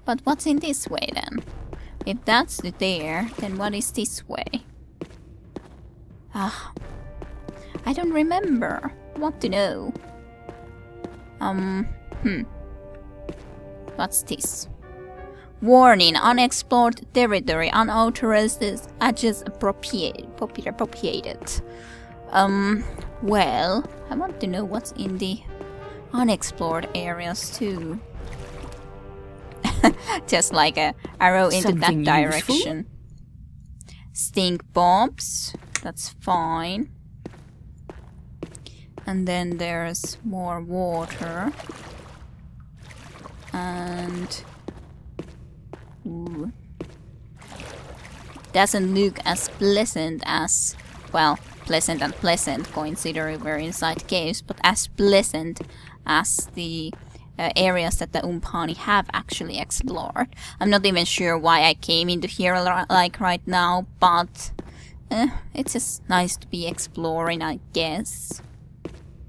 But what's in this way then? If that's the there, then what is this way? Ah, I don't remember. What to know? What's this? Warning, unexplored territory, unauthorized access appropriated. Well, I want to know what's in the unexplored areas too. Just like a arrow into Something that direction. Stink bombs, that's fine. And then there's more water. And ooh. Doesn't look as pleasant as, well, pleasant and pleasant considering we're inside caves, but as pleasant as the areas that the Umpani have actually explored. I'm not even sure why I came into here like right now, but it's just nice to be exploring, I guess.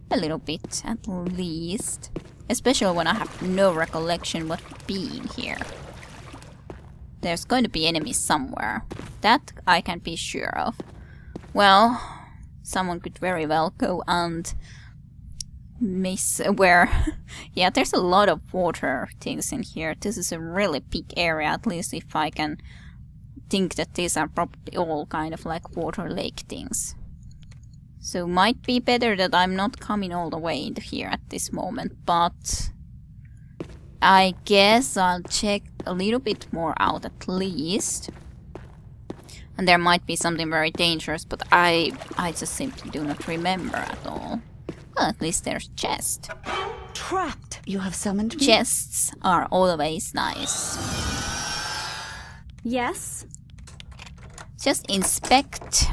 A little bit, at least. Especially when I have no recollection what being here. There's going to be enemies somewhere. That I can be sure of. Well, someone could very well go and miss where... yeah, there's a lot of water things in here. This is a really big area, at least if I can think that these are probably all kind of like water lake things. So might be better that I'm not coming all the way into here at this moment, but I guess I'll check a little bit more out at least. And there might be something very dangerous, but I just simply do not remember at all. Well, at least there's a chest. Trapped! You have summoned me? Chests are always nice. Yes? Just inspect.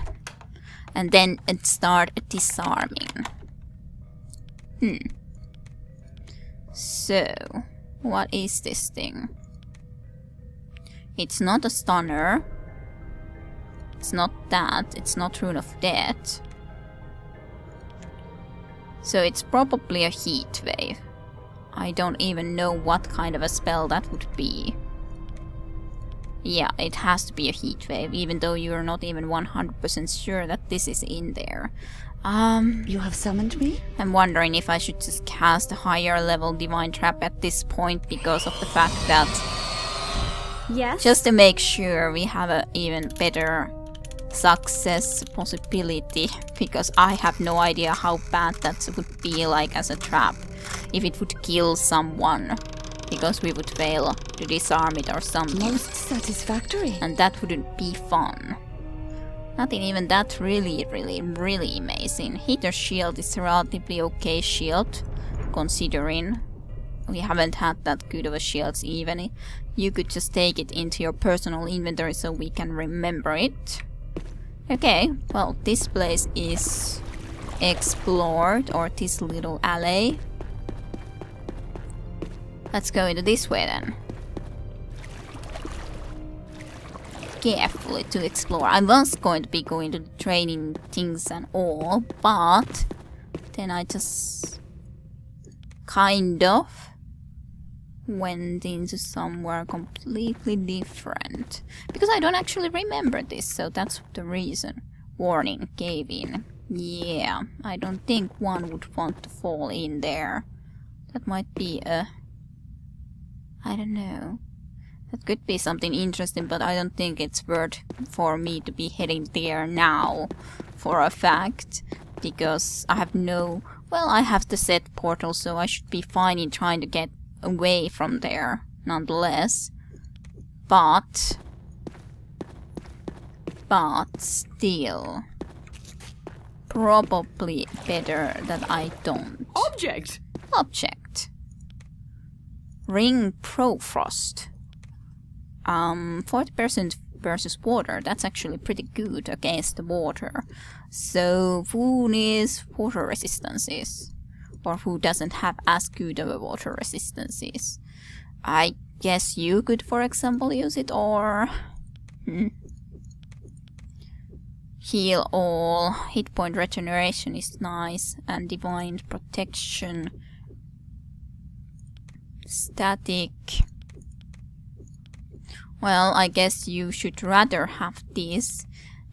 And then start disarming. So, what is this thing? It's not a stunner. It's not that. It's not Rune of Death. So it's probably a heat wave. I don't even know what kind of a spell that would be. Yeah, it has to be a heat wave, even though you're not even 100% sure that this is in there. You have summoned me? I'm wondering if I should just cast a higher level Divine Trap at this point because of the fact that... Yes? Just to make sure we have an even better success possibility, because I have no idea how bad that would be like as a trap. If it would kill someone. Because we would fail to disarm it or something. Most satisfactory. And that wouldn't be fun. Nothing even that really amazing. Heater shield is a relatively okay shield, considering we haven't had that good of a shield even. You could just take it into your personal inventory so we can remember it. Okay, well, this place is explored, or this little alley. Let's go into this way then. Carefully to explore. I was going to be going to the training things and all, but then I just kind of went into somewhere completely different. Because I don't actually remember this, so that's the reason. Warning, cave in. Yeah, I don't think one would want to fall in there. That might be a... I don't know. That could be something interesting, but I don't think it's worth for me to be heading there now for a fact. Because I have no... Well, I have the set portal, so I should be fine in trying to get away from there, nonetheless. But still... Probably better that I don't. Object! Object. Ring Profrost. 40% versus water. That's actually pretty good against the water. So who needs water resistances? Or who doesn't have as good of a water resistances? I guess you could, for example, use it, or... Heal all. Hit point regeneration is nice. And divine protection. Static. Well, I guess you should rather have this.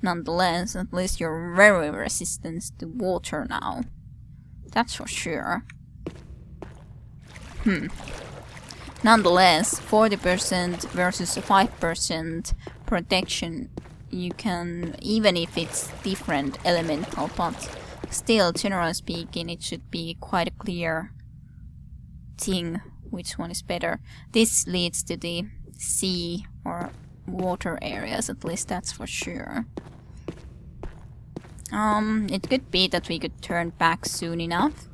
Nonetheless, at least you're very resistant to water now. That's for sure. Nonetheless, 40% versus 5% protection, you can, even if it's different elemental, but still, generally speaking, it should be quite a clear thing which one is better. This leads to the sea or water areas, at least that's for sure. It could be that we could turn back soon enough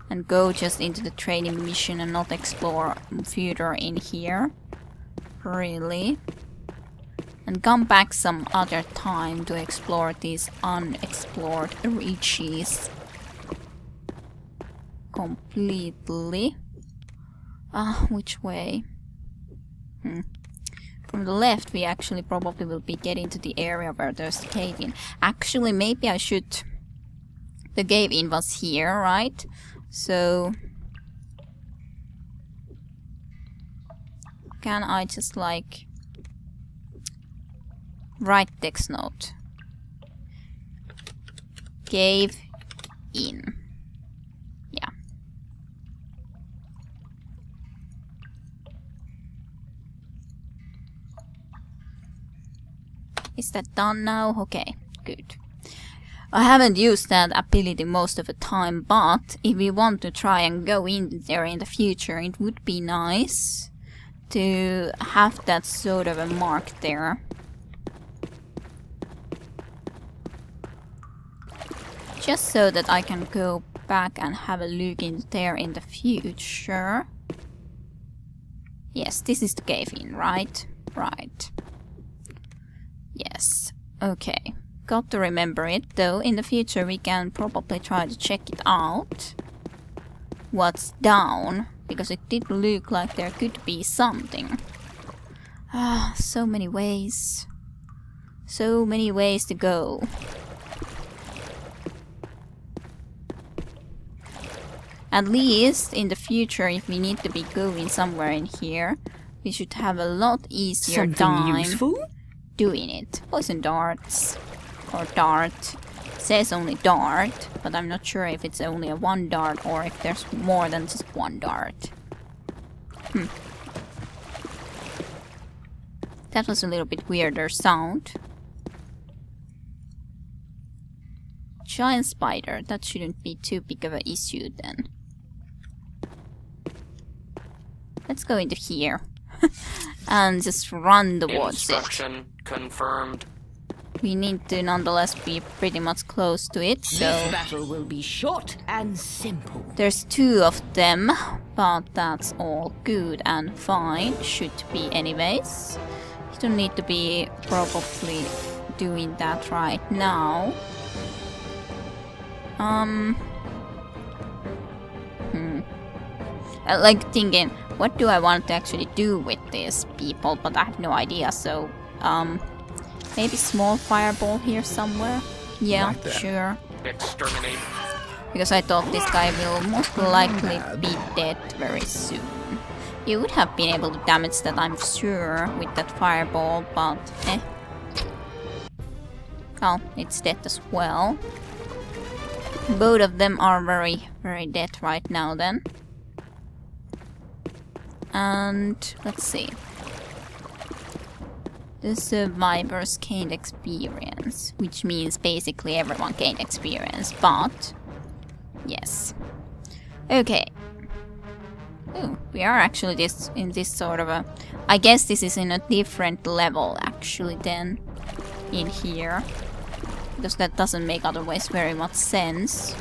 and go just into the training mission and not explore further in here. Really. And come back some other time to explore these unexplored reaches. Completely. Which way? From the left we actually probably will be getting to the area where there's the cave-in. Actually, maybe I should... The cave-in was here, right? So... Can I just like... Write text note. Cave-in. Yeah. Is that done now? Okay, good. I haven't used that ability most of the time, but if we want to try and go in there in the future, it would be nice to have that sort of a mark there. Just so that I can go back and have a look in there in the future. Yes, this is the cave-in, right? Right. Yes, okay. Got to remember it, though in the future we can probably try to check it out. What's down, because it did look like there could be something. So many ways. So many ways to go. At least in the future, if we need to be going somewhere in here, we should have a lot easier time useful? Doing it. Poison darts. Or dart. It says only dart, but I'm not sure if it's only a one dart or if there's more than just one dart. That was a little bit weirder sound. Giant spider. That shouldn't be too big of an issue then. Let's go into here. And just run towards it. Instruction confirmed. We need to nonetheless be pretty much close to it, so... This battle will be short and simple. There's two of them, but that's all good and fine. Should be anyways. You don't need to be probably doing that right now. Like thinking, what do I want to actually do with these people? But I have no idea, so... maybe small fireball here somewhere? Yeah, Right there. sure. Exterminate. Because I thought this guy will most likely be dead very soon. You would have been able to damage that, I'm sure, with that fireball, but eh. Oh, it's dead as well. Both of them are very, very dead right now then. And let's see. The survivors gained experience, which means basically everyone gained experience, but yes. Okay. Ooh, we are actually in this sort of a... I guess this is in a different level actually then in here. Because that doesn't make otherwise very much sense.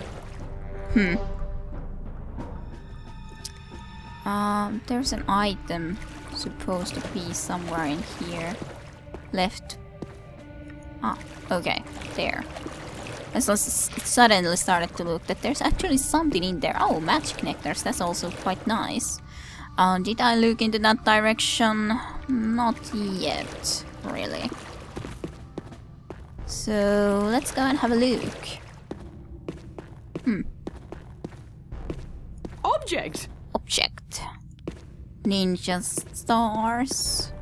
There's an item supposed to be somewhere in here. Left. Ah, okay, there. And so it suddenly started to look that there's actually something in there. Oh, magic nectars, that's also quite nice. Did I look into that direction? Not yet, really. So, let's go and have a look. Object! Object. Ninja stars.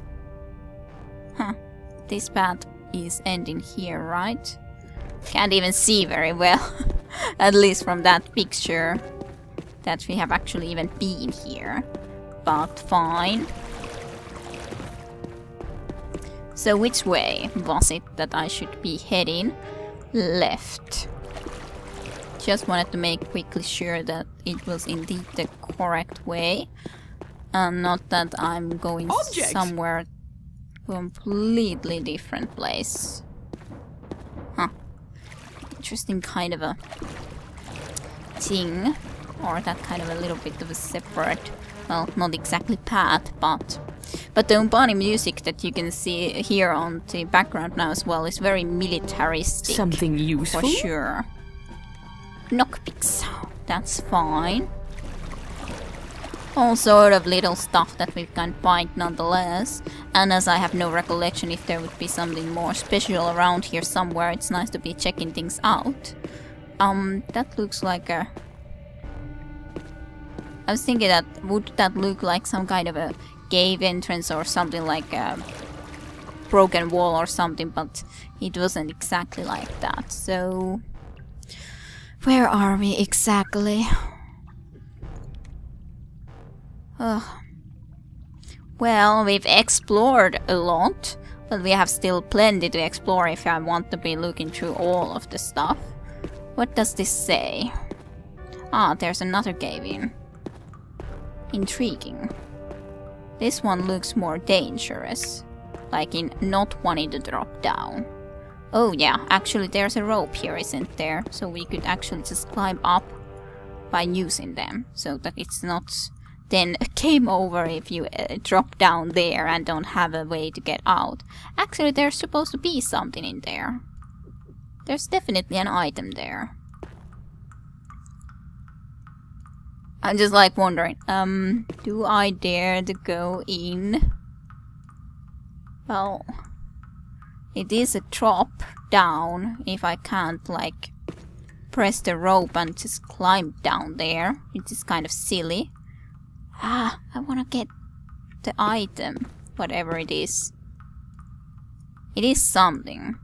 this path is ending here, right? Can't even see very well, at least from that picture, that we have actually even been here. But fine. So which way was it that I should be heading? Left. Just wanted to make quickly sure that it was indeed the correct way. Not that I'm going somewhere completely different place. Huh. Interesting kind of a thing. Or that kind of a little bit of a separate, well, not exactly path, but the Umbani music that you can see here on the background now as well is very militaristic. Something useful? For sure. Knockpicks. That's fine. All sort of little stuff that we can find nonetheless. And as I have no recollection if there would be something more special around here somewhere, it's nice to be checking things out. That looks like a... I was thinking that, would that look like some kind of a cave entrance or something like a broken wall or something, but it wasn't exactly like that. So, where are we exactly? Well, we've explored a lot, but we have still plenty to explore if I want to be looking through all of the stuff. What does this say? Ah, there's another cave in. Intriguing. This one looks more dangerous, like in not wanting to drop down. Oh yeah, actually there's a rope here, isn't there? So we could actually just climb up by using them, so that it's not then game over if you drop down there and don't have a way to get out. Actually, there's supposed to be something in there. There's definitely an item there. I'm just like wondering, do I dare to go in? Well, it is a drop down if I can't like press the rope and just climb down there, which is kind of silly. Ah, I wanna get the item, whatever it is. It is something.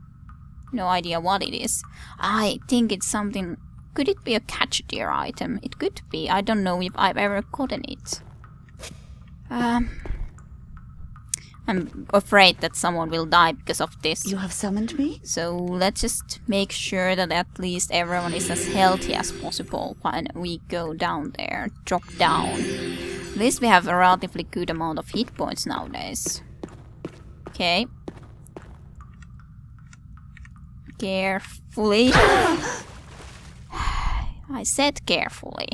No idea what it is. I think it's something. Could it be a catch deer item? It could be. I don't know if I've ever gotten it. I'm afraid that someone will die because of this. You have summoned me? So let's just make sure that at least everyone is as healthy as possible when we go down there. Drop down. At least we have a relatively good amount of hit points nowadays. Okay. Carefully. I said carefully.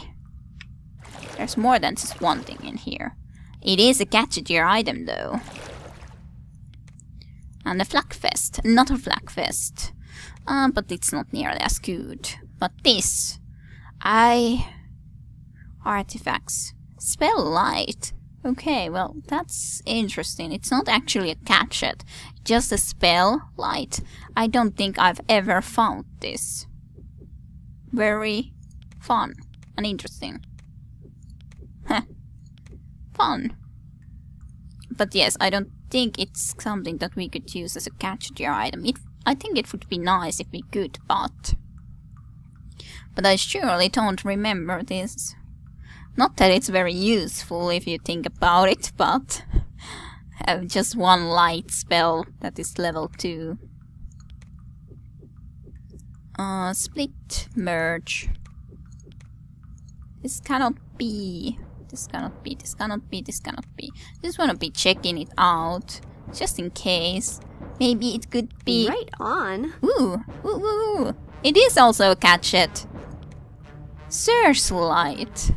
There's more than just one thing in here. It is a catch deer item though. And a flakfest. Not a flakfest. But it's not nearly as good. But this. Artifacts. Spell light. Okay, well, that's interesting. It's not actually a gadget. Just a spell light. I don't think I've ever found this. Very fun and interesting. Heh. Fun. But yes, I don't think it's something that we could use as a catch deer item. I think it would be nice if we could, but I surely don't remember this. Not that it's very useful if you think about it, but just one light spell that is level 2. Split, merge. This cannot be. This cannot be, this cannot be, this cannot be. Just wanna be checking it out, just in case. Maybe it could be... Right on. Ooh, ooh, ooh, ooh. It is also a gadget. Searchlight.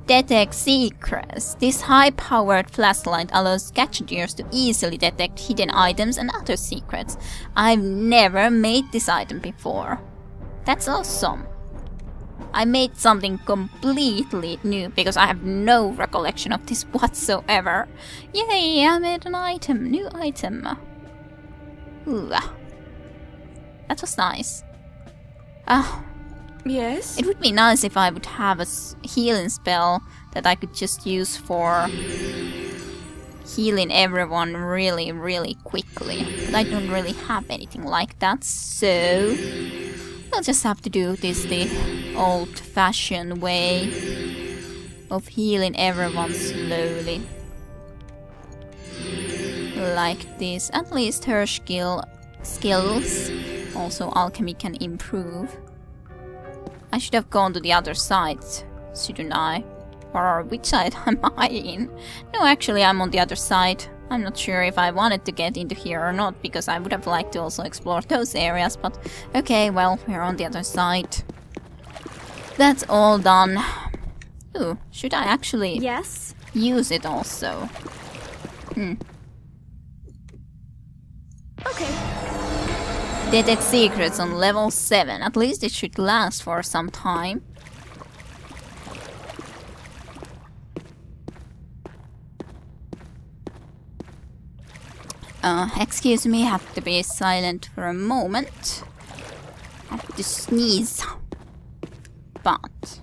Detect secrets. This high-powered flashlight allows gadgeteers to easily detect hidden items and other secrets. I've never made this item before. That's awesome. I made something completely new because I have no recollection of this whatsoever. Yay, I made an item, new item. Ooh. That was nice. Yes? It would be nice if I would have a healing spell that I could just use for healing everyone really, really quickly. But I don't really have anything like that, so I'll just have to do this the old-fashioned way of healing everyone slowly. Like this. At least her skills, also alchemy, can improve. I should have gone to the other side, shouldn't I? Or which side am I in? No, actually I'm on the other side. I'm not sure if I wanted to get into here or not, because I would have liked to also explore those areas, but okay, well, we're on the other side. That's all done. Ooh, should I actually Yes? use it also? Okay. Detect secrets on level 7. At least it should last for some time. Excuse me, have to be silent for a moment. Have to sneeze. But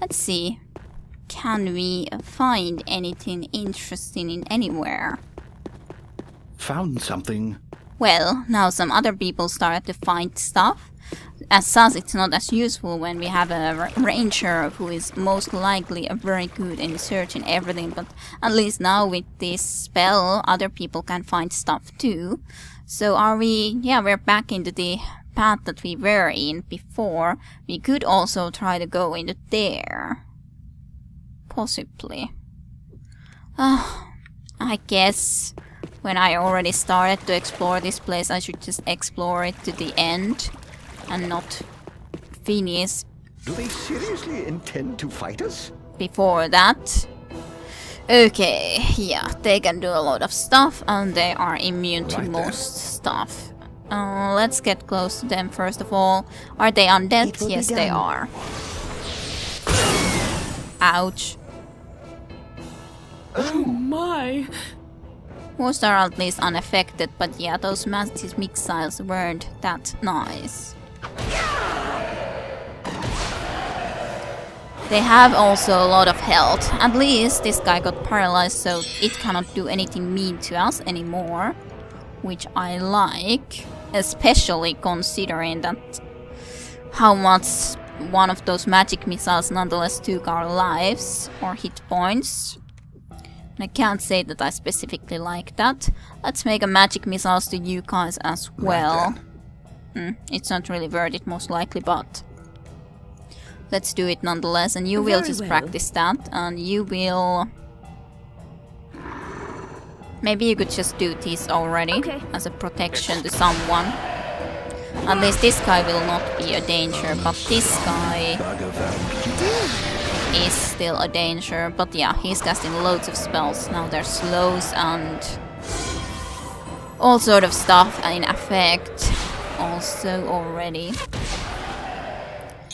let's see. Can we find anything interesting in anywhere? Found something. Well, now some other people started to find stuff. As such, it's not as useful when we have a ranger who is most likely very good in searching everything, but at least now with this spell, other people can find stuff too. So are we... yeah, we're back into the path that we were in before. We could also try to go into there. Possibly. I guess when I already started to explore this place, I should just explore it to the end and not finish Do they seriously intend to fight us? before that. Okay, yeah, they can do a lot of stuff and they are immune to Right there. most stuff. Let's get close to them first of all. Are they undead? It will be Yes, they done. are. Ouch. Oh my! Most are at least unaffected, but yeah, those massive missiles weren't that nice. They have also a lot of health. At least this guy got paralyzed, so it cannot do anything mean to us anymore. Which I like, especially considering that how much one of those magic missiles nonetheless took our lives or hit points. I can't say that I specifically like that. Let's make a magic missiles to you guys as well. It's not really worth it most likely, but let's do it nonetheless. And you will Very just well. practice that, and you will... maybe you could just do this already Okay. as a protection to someone. At least this guy will not be a danger, but this guy is still a danger. But yeah, he's casting loads of spells. Now there's slows and all sort of stuff in effect also already.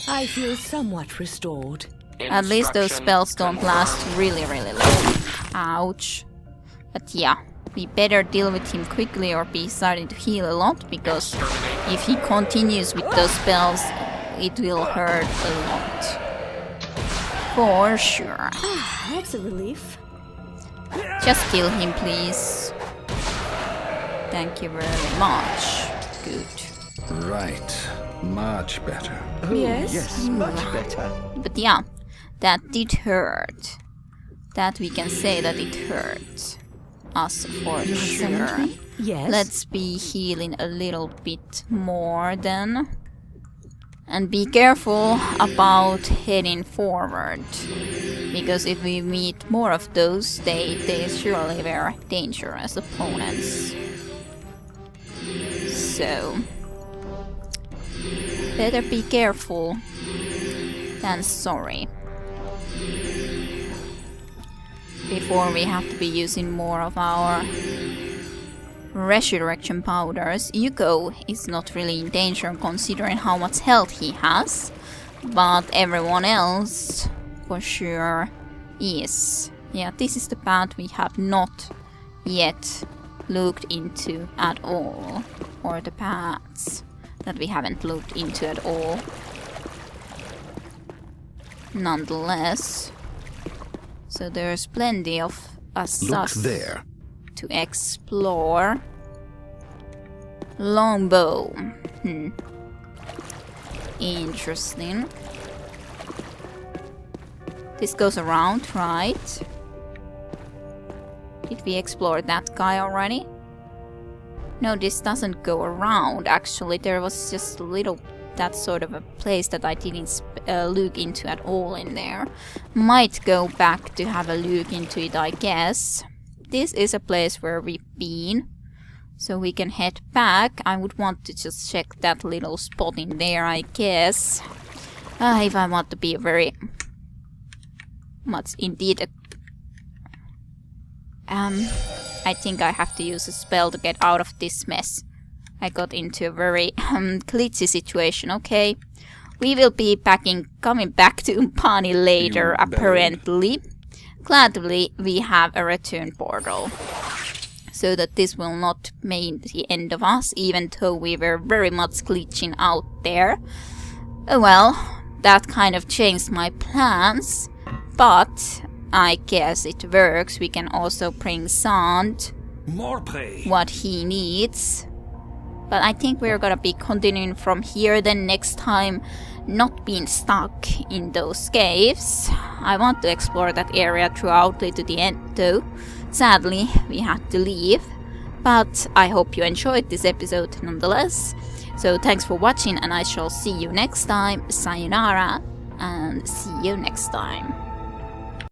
I feel somewhat restored. At least those Instruction spells don't confirmed. last really long. Ouch. But yeah, we better deal with him quickly or be starting to heal a lot, because if he continues with those spells, it will hurt a lot. For sure. That's a relief. Just kill him, please. Thank you very much. Good. Right. Much better. Oh, Yes? yes, much better. But yeah, that did hurt. That we can say that it hurt us for sure. Yes. Let's be healing a little bit more then. And be careful about heading forward. Because if we meet more of those, they surely were dangerous opponents. So better be careful than sorry. Before we have to be using more of our resurrection powders. Yuko is not really in danger considering how much health he has, but everyone else for sure is. Yeah, this is the path we have not yet looked into at all, or the paths that we haven't looked into at all. Nonetheless, so there's plenty of Look there. to explore. Longbow. Interesting. This goes around, right? Did we explore that guy already? No, this doesn't go around. Actually, there was just a little, that sort of a place that I didn't look into at all in there. Might go back to have a look into it, I guess. This is a place where we've been, so we can head back. I would want to just check that little spot in there, I guess. If I want to be very much indeed I think I have to use a spell to get out of this mess. I got into a very glitchy situation. Okay, we will be coming back to Umpani later, apparently. Gladly, we have a return portal, so that this will not mean the end of us, even though we were very much glitching out there. Well, that kind of changed my plans, but I guess it works. We can also bring Sand More prey. what he needs. But I think we're gonna be continuing from here then next time, not being stuck in those caves. I want to explore that area throughoutly to the end though. Sadly, we had to leave. But I hope you enjoyed this episode nonetheless. So thanks for watching, and I shall see you next time. Sayonara, and see you next time.